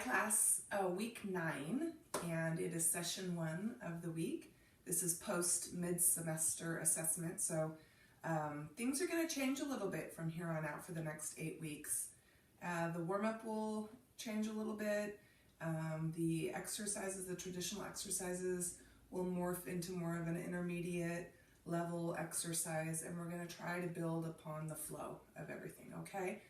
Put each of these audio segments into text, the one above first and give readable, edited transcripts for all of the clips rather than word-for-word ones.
class week 9, and it is session 1 of the week. This is post mid-semester assessment, so things are going to change a little bit from here on out for the next 8 weeks. The warm-up will change a little bit. The exercises, the traditional exercises, will morph into more of an intermediate level exercise, and we're going to try to build upon the flow of everything, okay?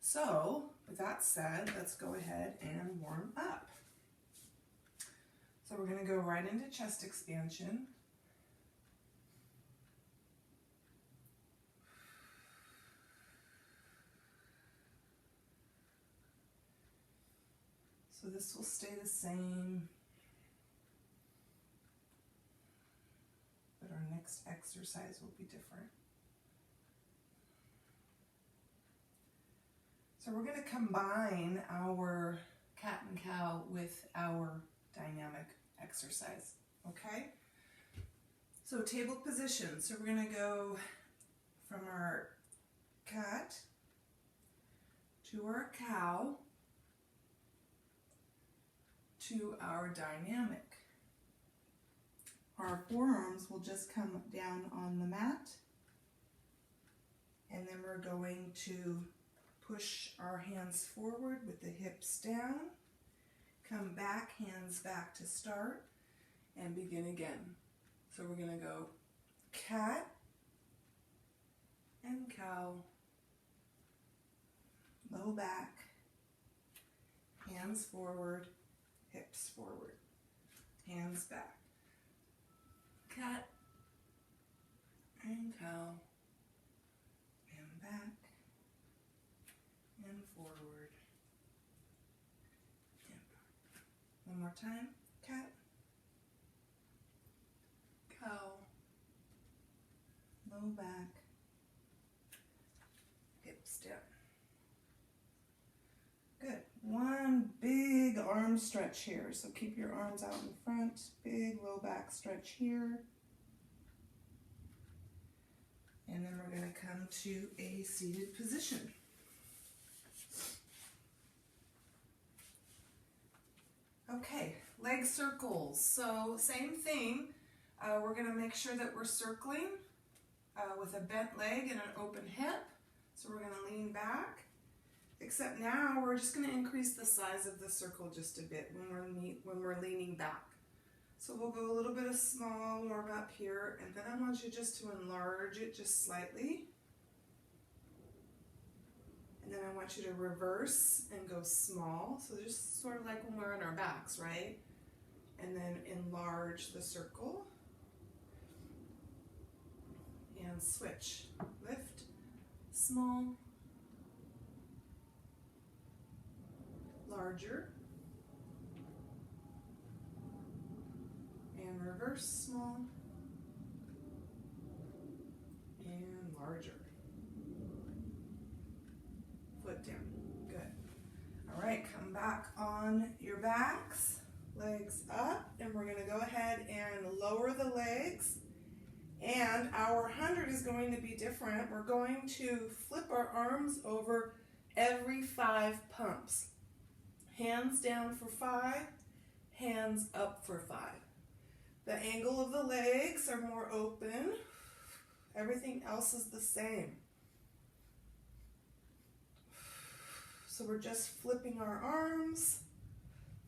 So, with that said, let's go ahead and warm up. So we're going to go right into chest expansion. So this will stay the same, but our next exercise will be different. So we're going to combine our cat and cow with our dynamic exercise, okay? So table position. So we're going to go from our cat to our cow to our dynamic. Our forearms will just come down on the mat, and then we're going to push our hands forward with the hips down, come back, hands back to start, and begin again. So we're going to go cat and cow, low back, hands forward, hips forward, hands back, cat and cow, and back, and forward, and back. One more time, cat, cow, low back, hips down. Good. One big arm stretch here. So keep your arms out in front. Big low back stretch here. And then we're going to come to a seated position. Okay, leg circles. So same thing. We're going to make sure that we're circling with a bent leg and an open hip. So we're going to lean back. Except now we're just going to increase the size of the circle just a bit when we're leaning back. So we'll go a little bit of small warm up here, and then I want you just to enlarge it just slightly. And then I want you to reverse and go small. So just sort of like when we're on our backs, right? And then enlarge the circle. And switch. Lift, small, larger, and reverse, small, and larger. Foot down. Good. All right, come back on your backs, legs up, and we're going to go ahead and lower the legs. And our 100 is going to be different. We're going to flip our arms over every 5 pumps. Hands down for 5, hands up for 5. The angle of the legs are more open. Everything else is the same. So we're just flipping our arms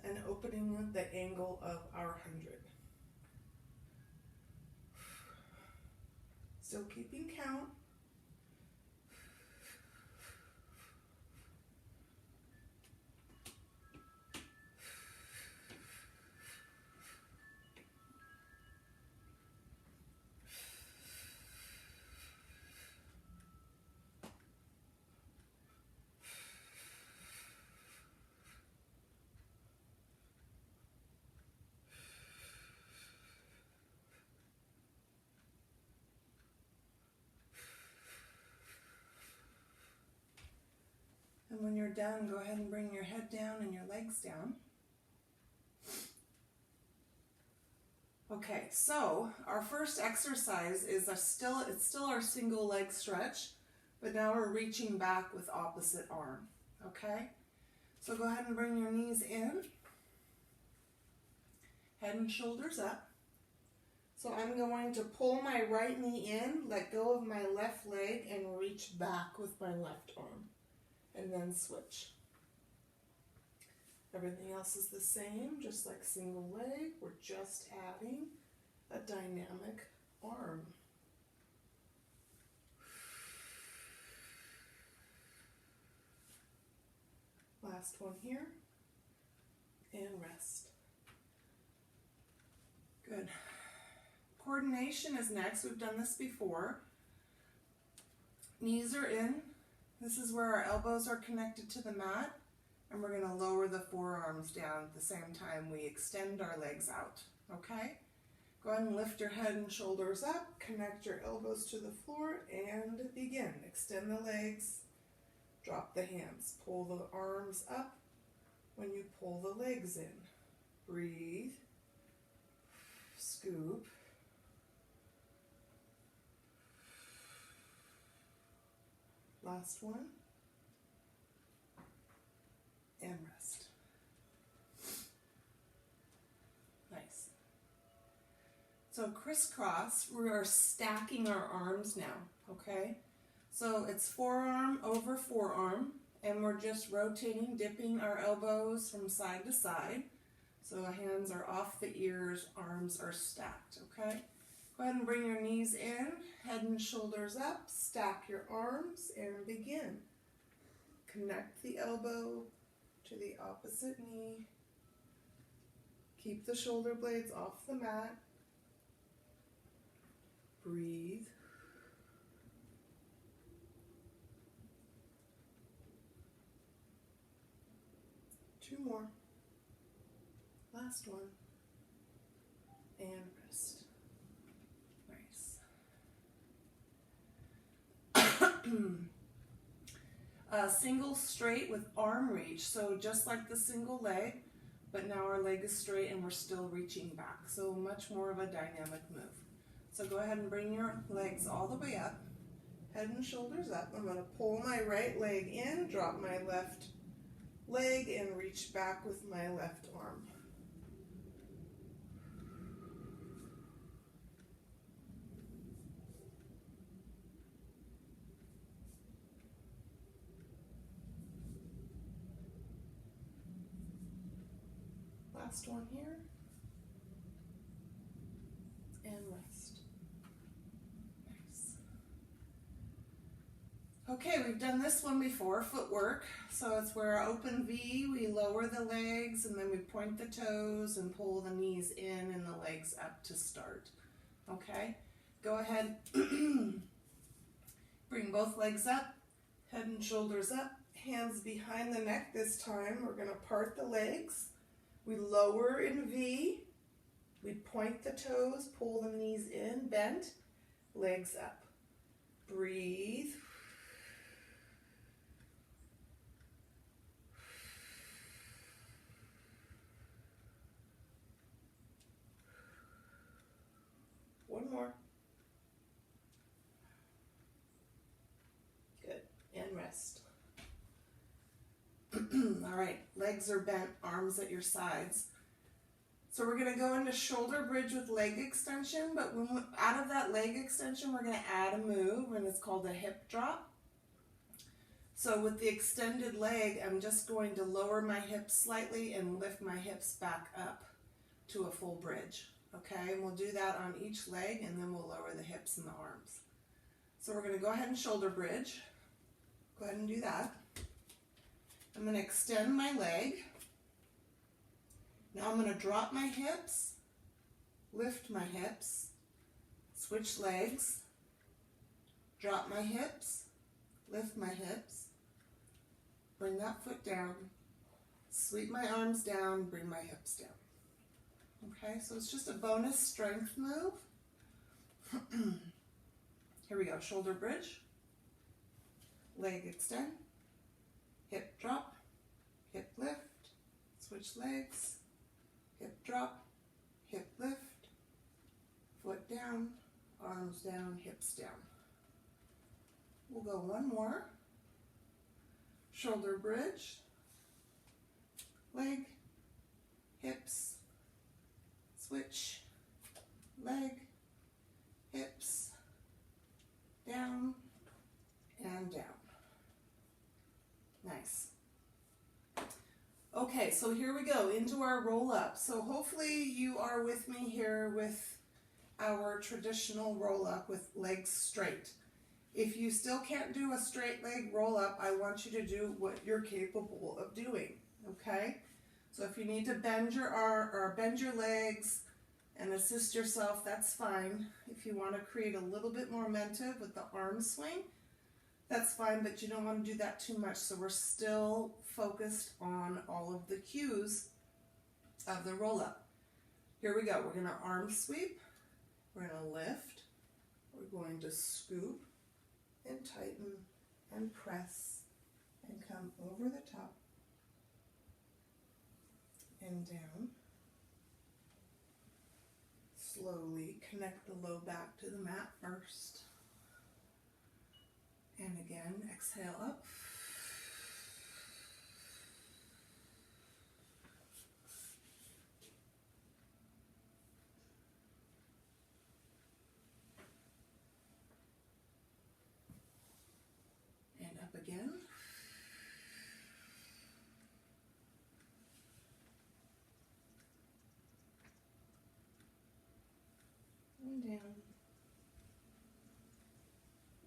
and opening the angle of our 100. Still keeping count. And when you're done, go ahead and bring your head down and your legs down. Okay, so our first exercise is it's still our single leg stretch, but now we're reaching back with opposite arm, okay? So go ahead and bring your knees in, head and shoulders up. So I'm going to pull my right knee in, let go of my left leg, and reach back with my left arm, and then switch. Everything else is the same, just like single leg. We're just adding a dynamic arm. Last one here, and rest. Good. Coordination is next. We've done this before. Knees are in. This is where our elbows are connected to the mat, and we're going to lower the forearms down at the same time we extend our legs out, okay? Go ahead and lift your head and shoulders up, connect your elbows to the floor, and begin. Extend the legs, drop the hands, pull the arms up when you pull the legs in. Breathe, scoop, last one, and rest. Nice. So crisscross, we are stacking our arms now, okay? So it's forearm over forearm, and we're just rotating, dipping our elbows from side to side. So hands are off the ears, arms are stacked, okay? Go ahead and bring your knees in, head and shoulders up, stack your arms, and begin. Connect the elbow to the opposite knee. Keep the shoulder blades off the mat. Breathe. Two more. Last one. And rest. Nice. Single straight with arm reach. So just like the single leg, but now our leg is straight and we're still reaching back. So much more of a dynamic move. So go ahead and bring your legs all the way up, head and shoulders up. I'm going to pull my right leg in, drop my left leg, and reach back with my left arm. Last one here, and rest. Nice. Okay, we've done this one before, footwork. So it's where our open V, we lower the legs, and then we point the toes and pull the knees in and the legs up to start. Okay, go ahead, bring both legs up, head and shoulders up, hands behind the neck this time. We're going to part the legs. We lower in V, we point the toes, pull the knees in, bent, legs up. Breathe. One more. Good, and rest. All right, legs are bent, arms at your sides. So we're going to go into shoulder bridge with leg extension, but out of that leg extension, we're going to add a move, and it's called a hip drop. So with the extended leg, I'm just going to lower my hips slightly and lift my hips back up to a full bridge. Okay, and we'll do that on each leg, and then we'll lower the hips and the arms. So we're going to go ahead and shoulder bridge. Go ahead and do that. I'm going to extend my leg. Now I'm going to drop my hips, lift my hips, switch legs, drop my hips, lift my hips, bring that foot down, sweep my arms down, bring my hips down. Okay, so it's just a bonus strength move. Here we go, shoulder bridge, leg extend, hip drop, hip lift, switch legs, hip drop, hip lift, foot down, arms down, hips down. We'll go one more. Shoulder bridge, Okay, so here we go into our roll up. So hopefully you are with me here with our traditional roll up with legs straight. If you still can't do a straight leg roll up, I want you to do what you're capable of doing, okay? So if you need to bend your arm or bend your legs and assist yourself, that's fine. If you want to create a little bit more momentum with the arm swing, that's fine, but you don't want to do that too much. So we're still focused on all of the cues of the roll up. Here we go. We're going to arm sweep. We're going to lift. We're going to scoop and tighten and press and come over the top and down. Slowly connect the low back to the mat first. And again, exhale up. And up again. And down.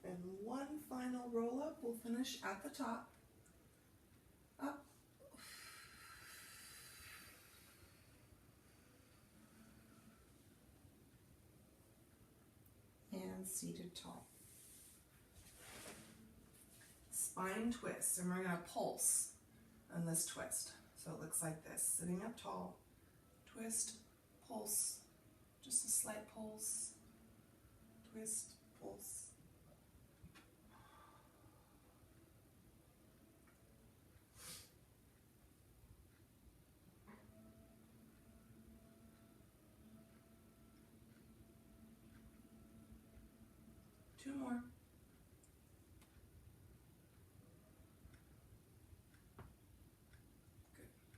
And one final roll up. We'll finish at the top. Up. And seated tall. Spine twist, and we're going to pulse on this twist. So it looks like this, sitting up tall, twist, pulse, just a slight pulse, twist, pulse. Two more.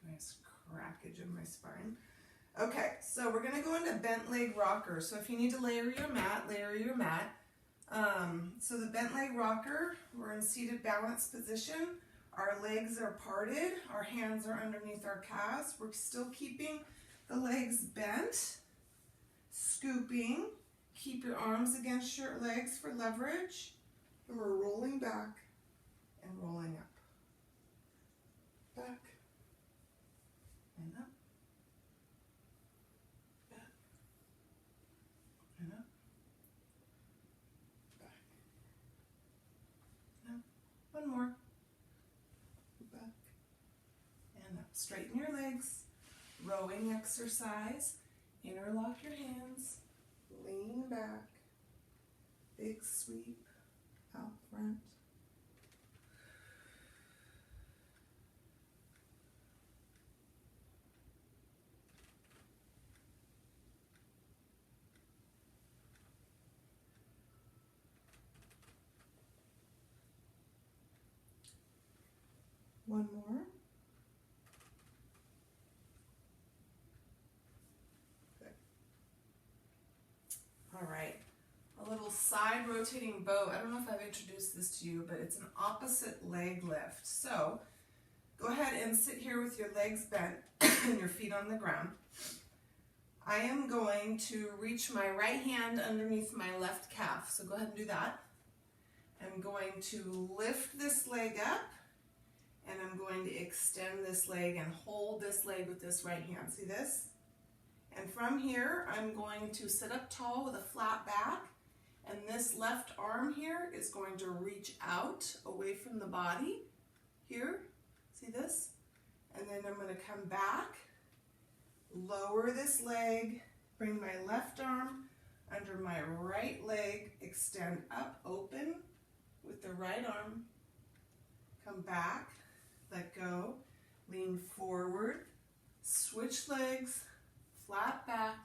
Nice crackage in my spine. Okay, so we're going to go into bent leg rocker. So if you need to layer your mat, layer your mat. So the bent leg rocker, we're in seated balance position. Our legs are parted. Our hands are underneath our calves. We're still keeping the legs bent. Scooping. Keep your arms against your legs for leverage. And we're rolling back and rolling up. Back. And up, back, and up, back, and up. One more, back, and up. Straighten your legs, rowing exercise, interlock your hands, lean back, big sweep out front. One more. Good. All right. A little side rotating bow. I don't know if I've introduced this to you, but it's an opposite leg lift. So go ahead and sit here with your legs bent and your feet on the ground. I am going to reach my right hand underneath my left calf. So go ahead and do that. I'm going to lift this leg up. And I'm going to extend this leg and hold this leg with this right hand. See this? And from here, I'm going to sit up tall with a flat back. And this left arm here is going to reach out away from the body. Here, see this? And then I'm going to come back, lower this leg, bring my left arm under my right leg, extend up, open with the right arm, come back. Let go, lean forward, switch legs, flat back,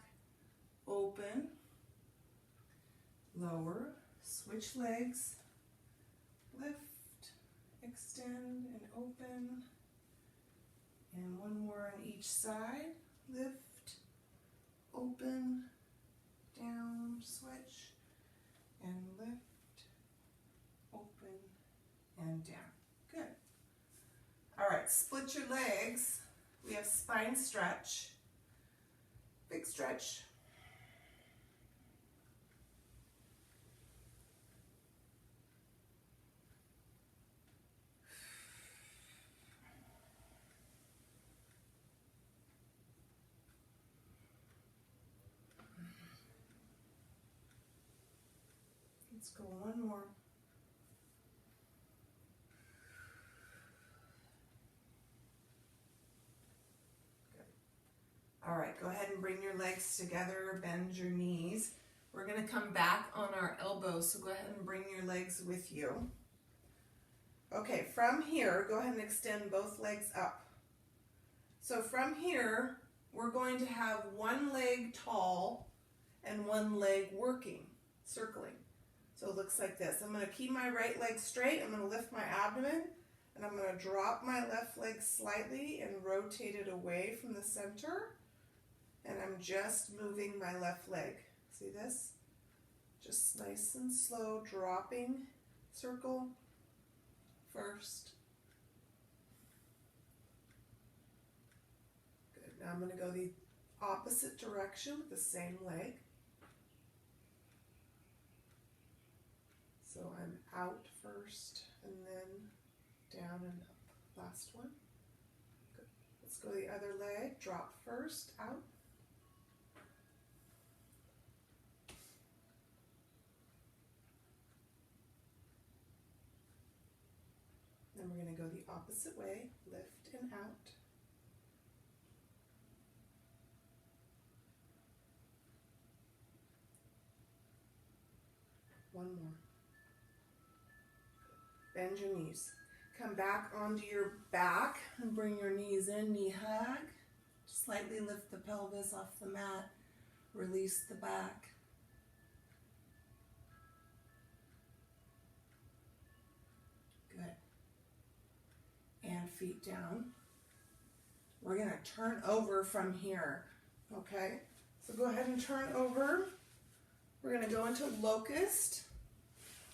open, lower, switch legs, lift, extend and open, and one more on each side, lift, open, down, switch, and lift, open, and down. Good. All right, split your legs We have spine stretch, big stretch. Let's go one more. Good. All right, go ahead and bring your legs together, bend your knees. We're going to come back on our elbows, so go ahead and bring your legs with you. Okay, from here, go ahead and extend both legs up. So from here, we're going to have one leg tall and one leg working, circling. So it looks like this. I'm going to keep my right leg straight. I'm going to lift my abdomen, and I'm going to drop my left leg slightly and rotate it away from the center. And I'm just moving my left leg. See this? Just nice and slow, dropping, circle first. Good. Now I'm going to go the opposite direction with the same leg. So I'm out first and then down and up. Last one. Good. Let's go the other leg. Drop first, out. Then we're going to go the opposite way. Lift and out. One more. Bend your knees. Come back onto your back and bring your knees in, knee hug. Slightly lift the pelvis off the mat. Release the back. Good. And feet down. We're going to turn over from here. Okay? So go ahead and turn over. We're going to go into locust.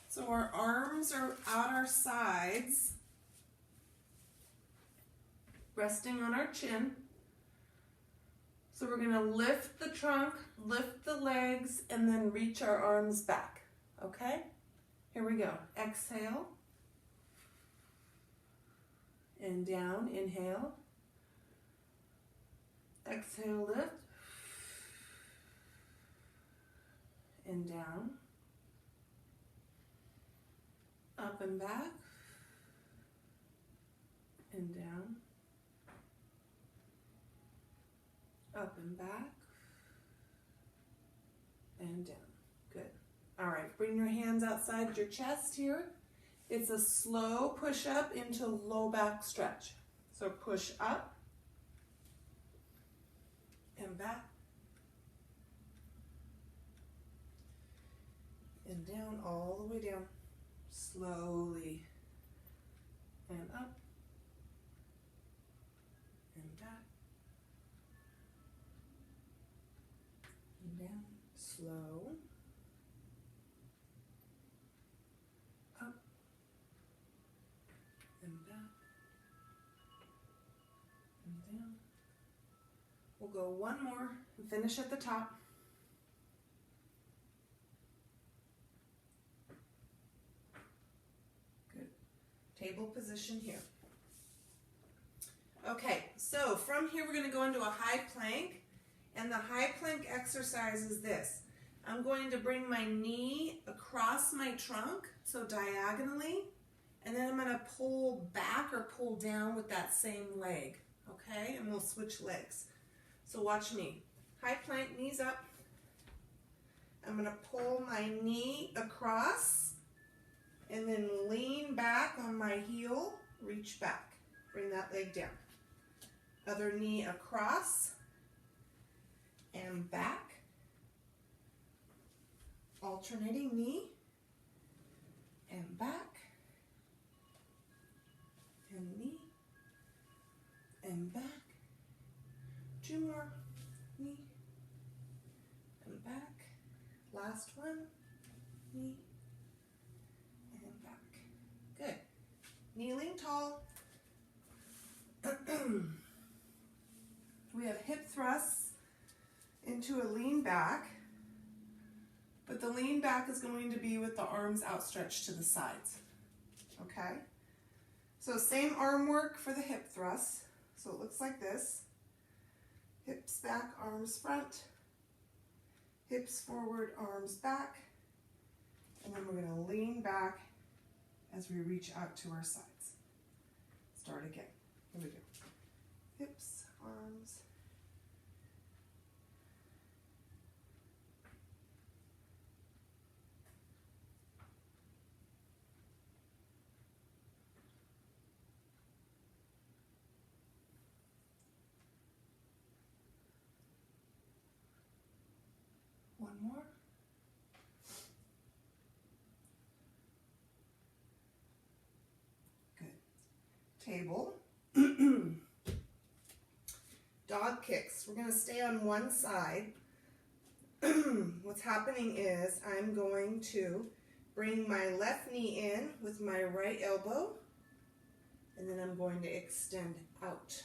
So our arms are out our sides, resting on our chin. So we're going to lift the trunk, lift the legs, and then reach our arms back. Okay? Here we go. Exhale. And down. Inhale. Exhale, lift. And down. Up and back. And down. Up and back. And down. Good. All right, bring your hands outside your chest here. It's a slow push up into low back stretch. So push up and back and down, all the way down. Slowly and up and back and down. Slow. Up and back and down. We'll go one more and finish at the top. Good. Table position here. Okay, so from here we're going to go into a high plank, and the high plank exercise is this. I'm going to bring my knee across my trunk, so diagonally, and then I'm going to pull back or pull down with that same leg, okay? And we'll switch legs. So watch me. High plank, knees up. I'm going to pull my knee across and then lean back on my heel, reach back. Bring that leg down. Other knee across and back. Alternating knee and back and knee and back. Two more, knee and back. Last one, knee and back. Good. Kneeling tall. into a lean back, but the lean back is going to be with the arms outstretched to the sides, okay? So same arm work for the hip thrust. So it looks like this. Hips back, arms front, hips forward, arms back, and then we're going to lean back as we reach out to our sides. Start again. Here we go. Hips, arms. One more. Good. Table. Dog kicks. We're going to stay on one side. What's happening is I'm going to bring my left knee in with my right elbow, and then I'm going to extend out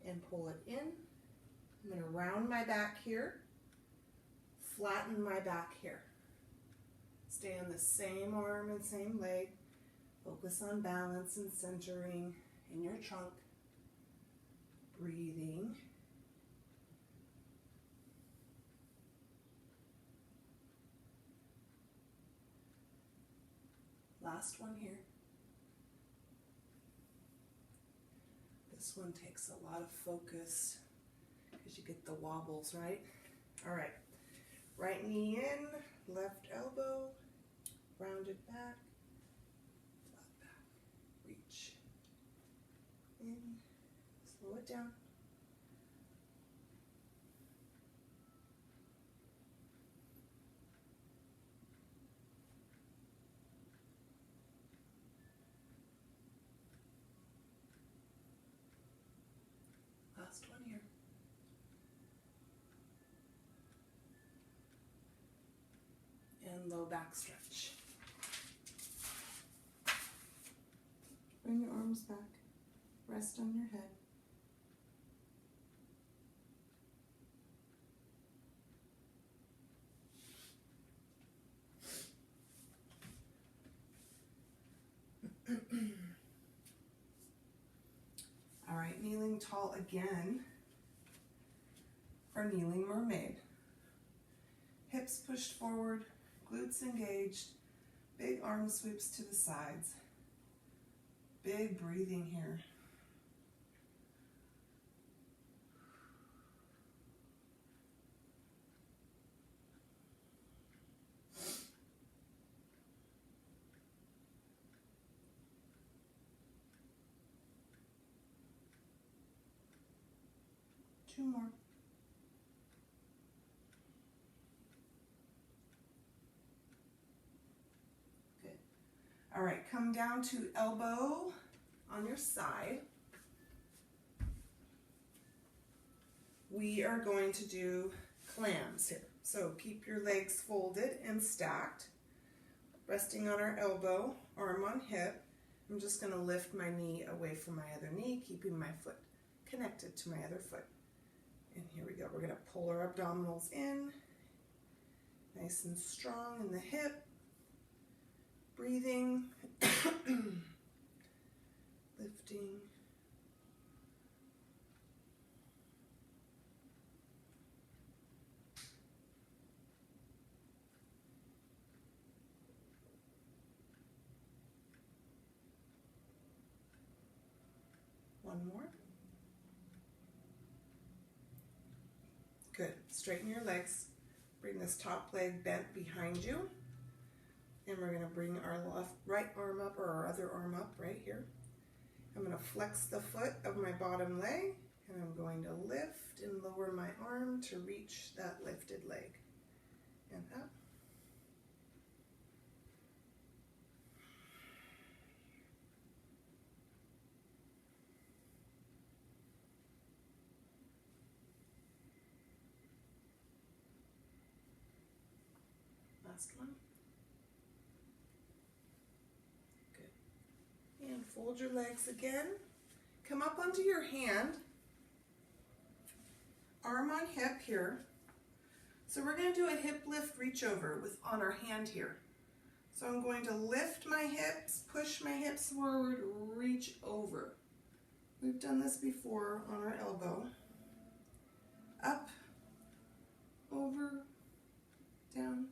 and pull it in. I'm going to round my back here, flatten my back here. Stay on the same arm and same leg. Focus on balance and centering in your trunk. Breathing. Last one here. This one takes a lot of focus because you get the wobbles, right? All right. Right knee in, left elbow, rounded back, flat back, reach in, slow it down. Last one here. And low back stretch. Bring your arms back. Rest on your head. All right, kneeling tall again for kneeling mermaid. Hips pushed forward, glutes engaged, big arm sweeps to the sides. Big breathing here. Two more. Good. All right, come down to elbow on your side. We are going to do clams here. So keep your legs folded and stacked, resting on our elbow, arm on hip. I'm just going to lift my knee away from my other knee, keeping my foot connected to my other foot. And here we go. We're going to pull our abdominals in, nice and strong in the hip. Breathing, lifting. One more. Good. Straighten your legs. Bring this top leg bent behind you. And we're going to bring our right arm up, or our other arm up right here. I'm going to flex the foot of my bottom leg, and I'm going to lift and lower my arm to reach that lifted leg. And up. Last one. Good. And fold your legs again. Come up onto your hand. arm on hip here. So we're going to do a hip lift reach over with on our hand here. So I'm going to lift my hips, push my hips forward, reach over. We've done this before on our elbow. Up, over, down,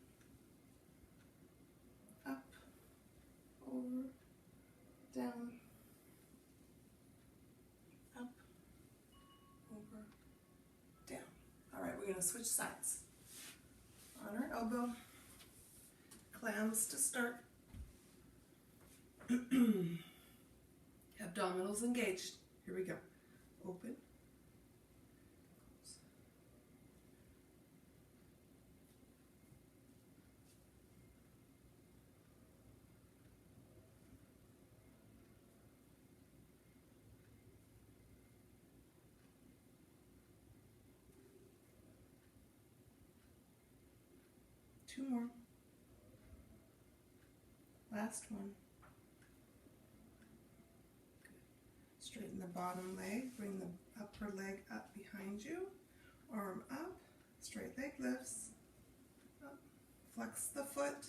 up, over, down, up, over, down. All right, we're going to switch sides. On our elbow, clams to start. Abdominals engaged. Here we go. Open. Close. Two more. Last one. Good. Straighten the bottom leg, bring the upper leg up behind you, arm up, straight leg lifts, up. Flex the foot.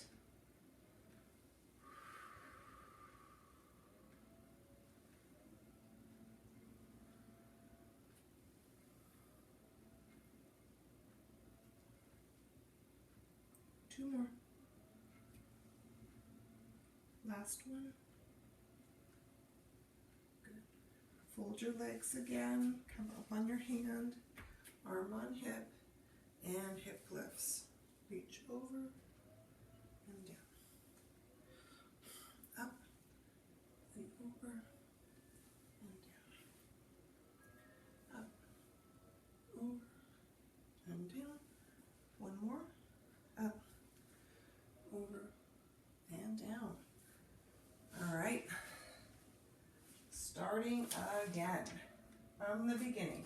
Two more. Last one. Good. Fold your legs again, come up on your hand, arm on hip, and hip lifts. Reach over and down. Up and over and down. Up, over, and down. One more. Up, over, and down. All right. Starting again from the beginning.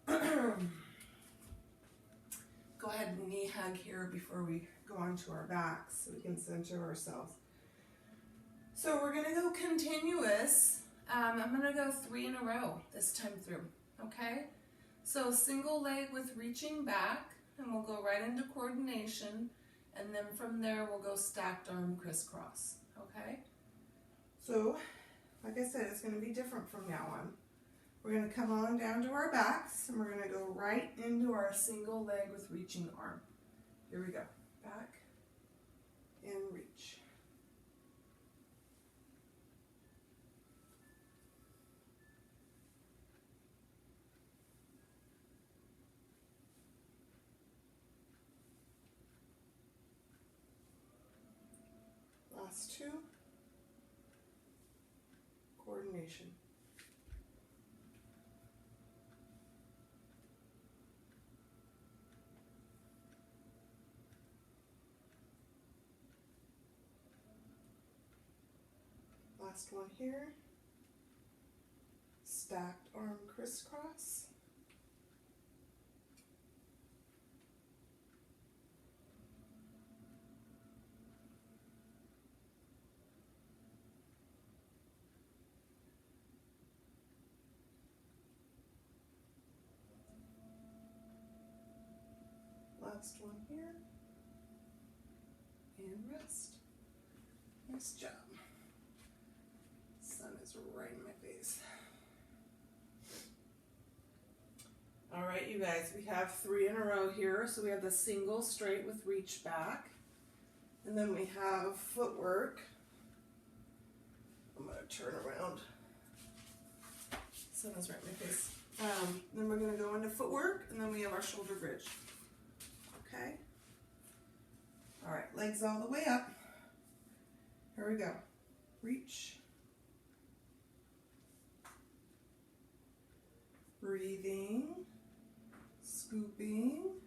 Go ahead and knee hug here before we go onto our backs so we can center ourselves. So we're going to go continuous. I'm going to go 3 in a row this time through. Okay? So single leg with reaching back, and we'll go right into coordination, and then from there we'll go stacked arm crisscross. Okay? So, like I said, it's going to be different from now on. We're going to come on down to our backs, and we're going to go right into our single leg with reaching arm. Here we go. Back and reach. Last 2. Coordination. Last one here. Stacked arm crisscross. Last one here. And rest. Nice job. Sun is right in my face. All right, you guys, we have 3 in a row here. So we have the single straight with reach back. And then we have footwork. I'm going to turn around. Sun is right in my face. Then we're going to go into footwork, and then we have our shoulder bridge. Okay? All right, legs all the way up. Here we go. Reach. Breathing. Scooping.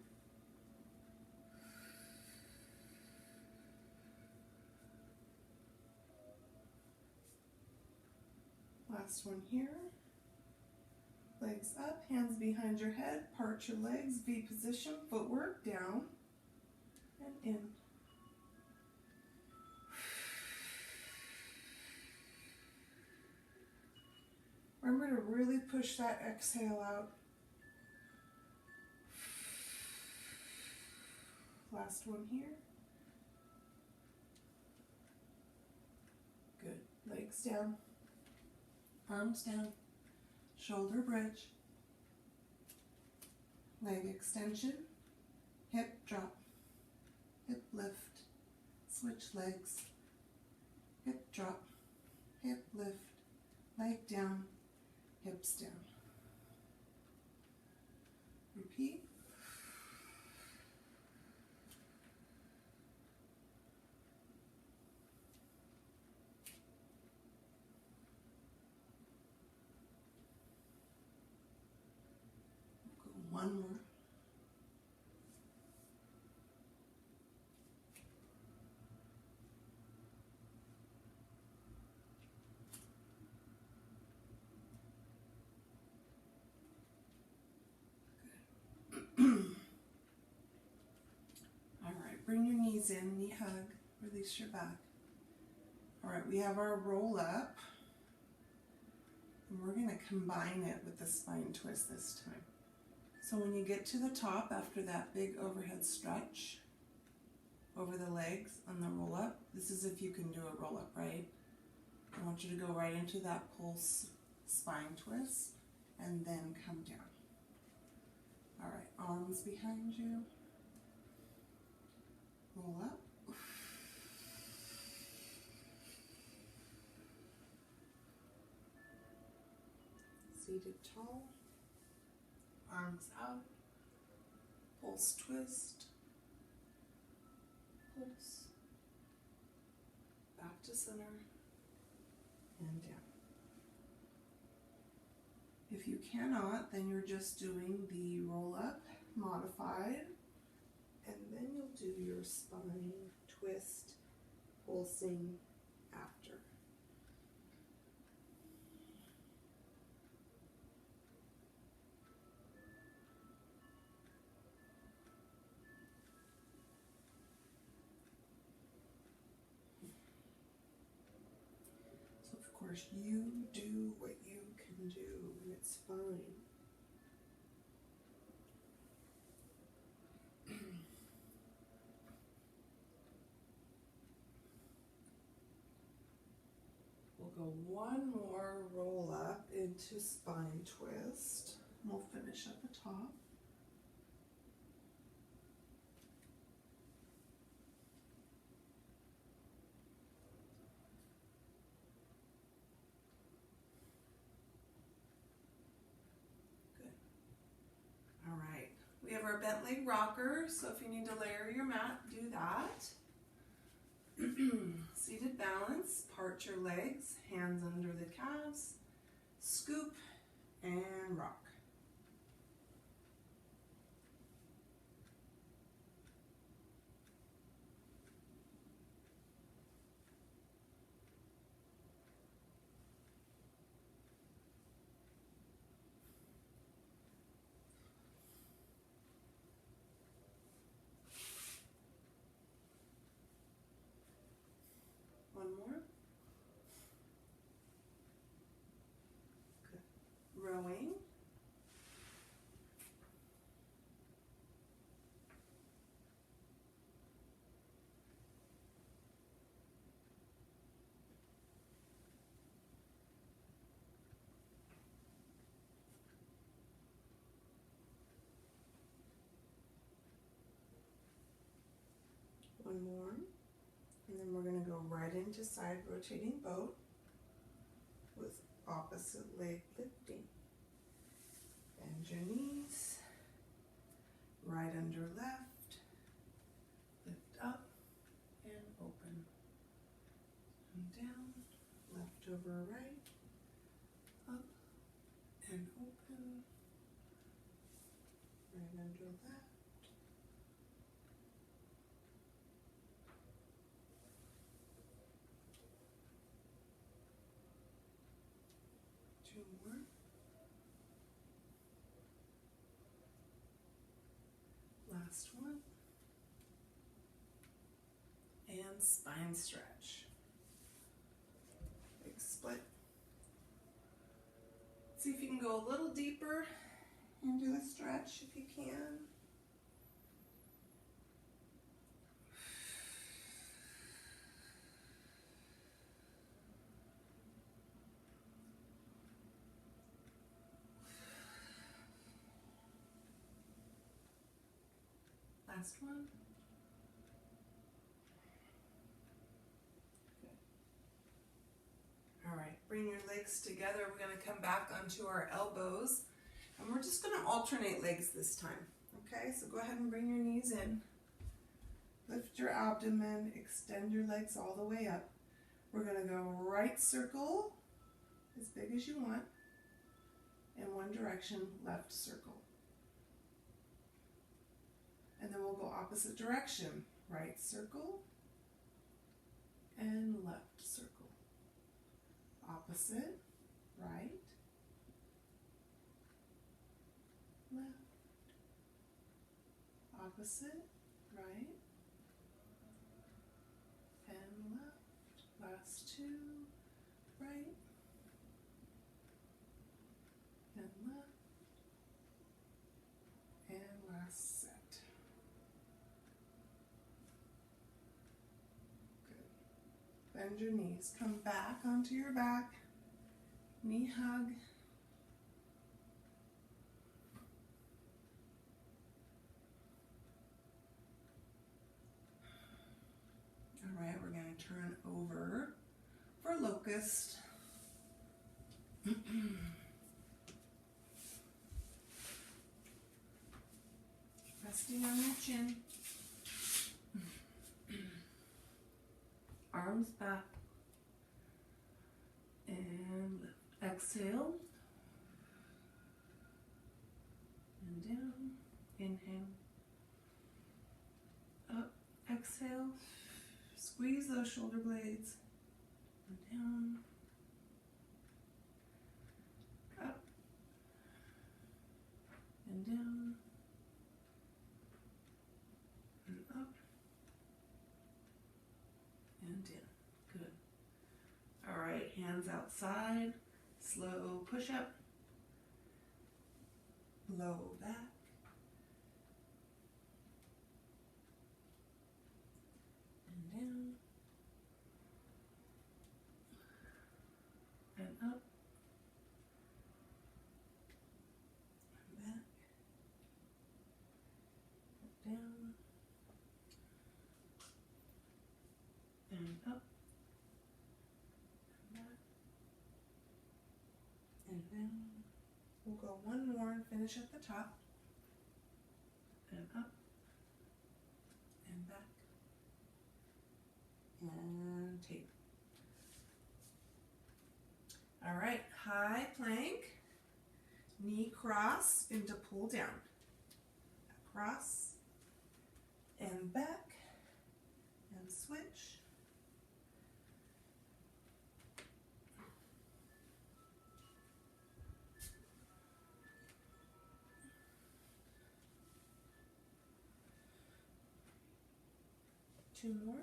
Last one here. Legs up, hands behind your head, part your legs, V position, footwork, down and in. Remember to really push that exhale out. Last one here. Good. Legs down, arms down, shoulder bridge, leg extension, hip drop, hip lift, switch legs, hip drop, hip lift, leg down, hips down. Repeat. Go one more. Bring your knees in, knee hug, release your back. All right, we have our roll up, and we're gonna combine it with the spine twist this time. So when you get to the top after that big overhead stretch over the legs on the roll up, this is if you can do a roll up, right? I want you to go right into that pulse spine twist and then come down. All right, arms behind you. Roll up. Seated tall. Arms out. Pulse twist. Pulse. Back to center. And down. If you cannot, then you're just doing the roll up modified. And then you'll do your spine twist, pulsing after. So of course you do what you can do, and it's fine. Go one more roll up into spine twist. We'll finish at the top. Good. All right. We have our bent leg rocker, so if you need to layer your mat, do that. Seated balance, part your legs, hands under the calves, scoop and rock. One more. Good. Rowing. One more. And then we're going to go right into side rotating boat with opposite leg lifting. Bend your knees, right under left, lift up and open, and down, left over right, up and open, right under left. Two more. Last one. And spine stretch. Big split. See if you can go a little deeper into the stretch if you can. Last one. Good. All right, bring your legs together. We're going to come back onto our elbows, and we're just going to alternate legs this time. Okay, so go ahead and bring your knees in. Lift your abdomen, extend your legs all the way up. We're going to go right circle, as big as you want, in one direction, left circle. And then we'll go opposite direction, right circle and left circle. Opposite, right, left, opposite, right, and left. Last two, right and left, and last set. Good. Bend your knees, come back onto your back, knee hug. All right, we're going to turn over for locust. Resting on your chin. Arms back. And lift. Exhale. And down. Inhale. Up. Exhale. Squeeze those shoulder blades. And down. Up. And down. And up. And in. Good. All right, hands outside. Slow push up. Low back. And down. And up. And back. And down. And up. And back. And down. We'll go one more and finish at the top. And up. And back. And tape. All right, high plank, knee cross into pull down. Across and back and switch. Two more.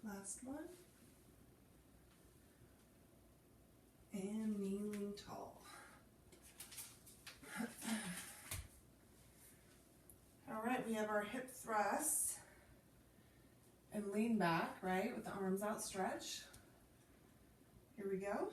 Last one. And kneeling tall. All right, we have our hip thrusts and lean back, right, with the arms outstretched. Here we go.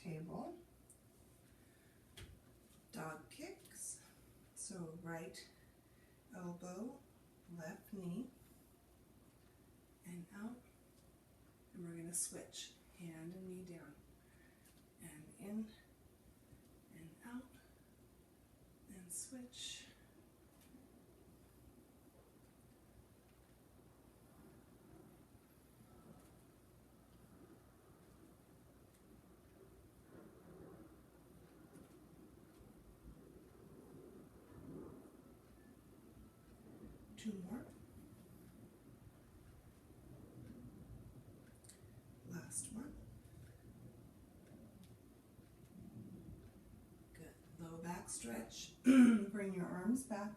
Table, dog kicks, so right elbow, left knee, and out, and we're going to switch, hand and knee down, and in, and out, and switch. Two more. Last one. Good. Low back stretch. Bring your arms back.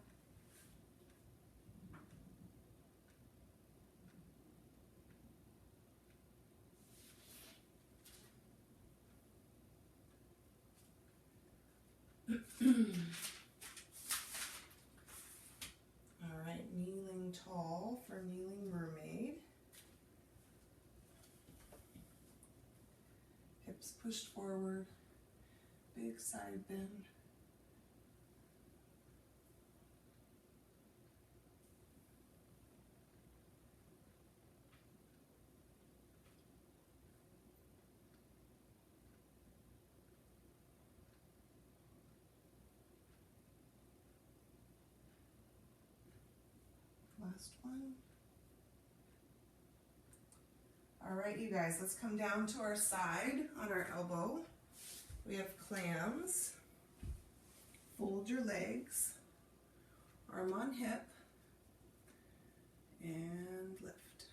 All right, kneeling tall for kneeling mermaid. Hips pushed forward, big side bend. Last one. All right, you guys, let's come down to our side on our elbow. We have clams. Fold your legs, arm on hip, and lift.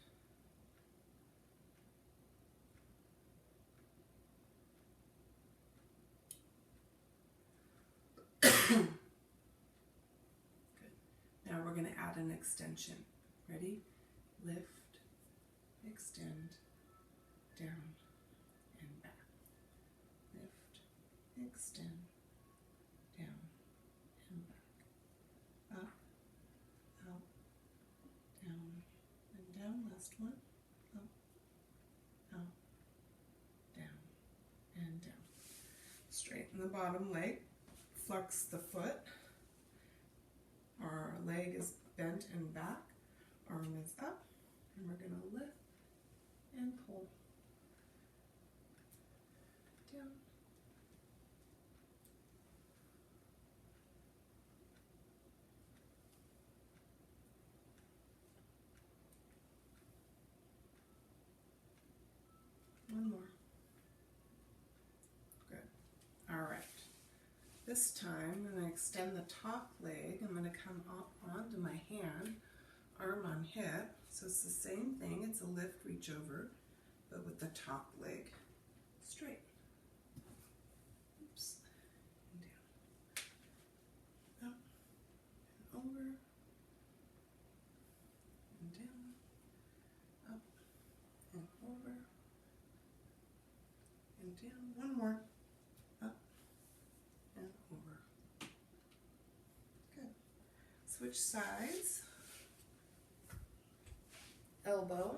Good. Now we're going to add an extension. Ready? Lift, extend, down, and back. Lift, extend, down, and back. Up, out, down, and down. Last one. Up, out, down, and down. Straighten the bottom leg. Flex the foot. Our leg is bent and back. Arm is up. And we're going to lift and pull down. One more. Good. All right. This time I'm going to extend the top leg. I'm going to come up onto my hand, arm on hip. So it's the same thing. It's a lift, reach over, but with the top leg straight. Oops. And down. Up and over. And down. Up and over. And down. One more. Up and over. Good. Switch sides. Elbow,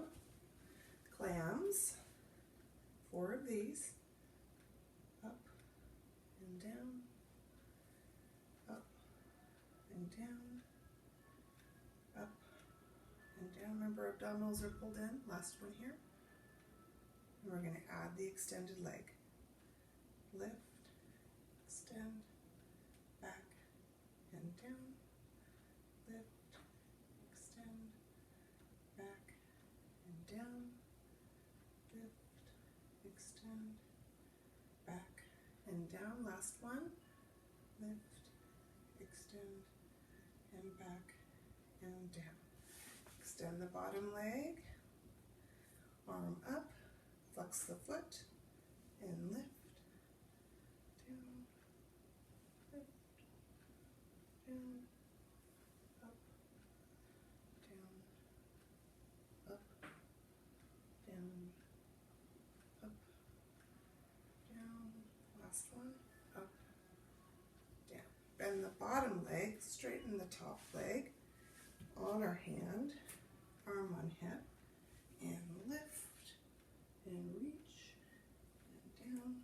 clams, 4 of these, up and down, up and down, up and down. Remember, abdominals are pulled in. Last one here. And we're going to add the extended leg. Lift, extend, back and down, lift, extend, back and down, lift, extend, back and down. Last one. Lift, extend, and back and down. Extend the bottom leg, arm up, flex the foot, and lift, down, lift, down, up, down, up, down, up, down. Last one. Up, down. Bend the bottom leg, straighten the top leg on our hand, arm on hip, and lift and reach and down,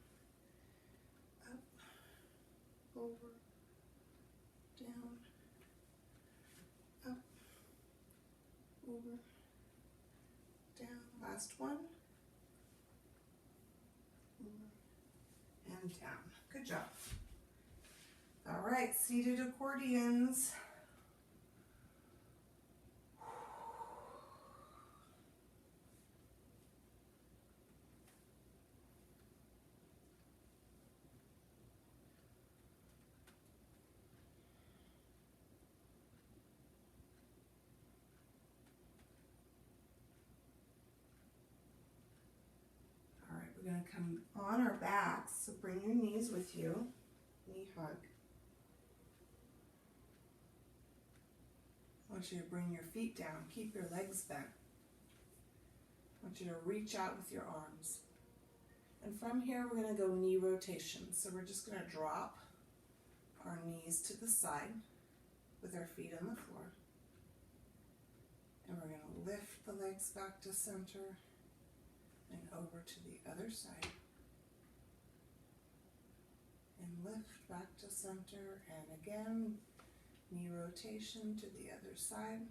up, over, down, up, over, down. Last one. Over and down. Good job. All right, seated accordions. We're going to come on our backs, so bring your knees with you, knee hug. I want you to bring your feet down, keep your legs bent. I want you to reach out with your arms. And from here, we're going to go knee rotation. So we're just going to drop our knees to the side with our feet on the floor. And we're going to lift the legs back to center and over to the other side. And lift back to center, and again, knee rotation to the other side.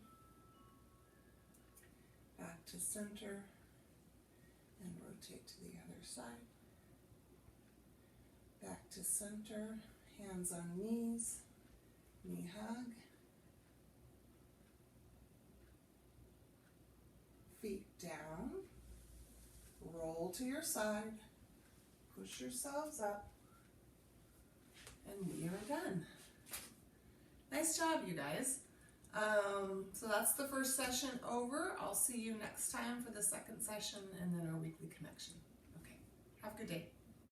Back to center and rotate to the other side. Back to center, hands on knees, knee hug. Feet down, roll to your side, push yourselves up, and we are done. Nice job, you guys. So that's the first session over. I'll see you next time for the second session and then our weekly connection. Okay, have a good day.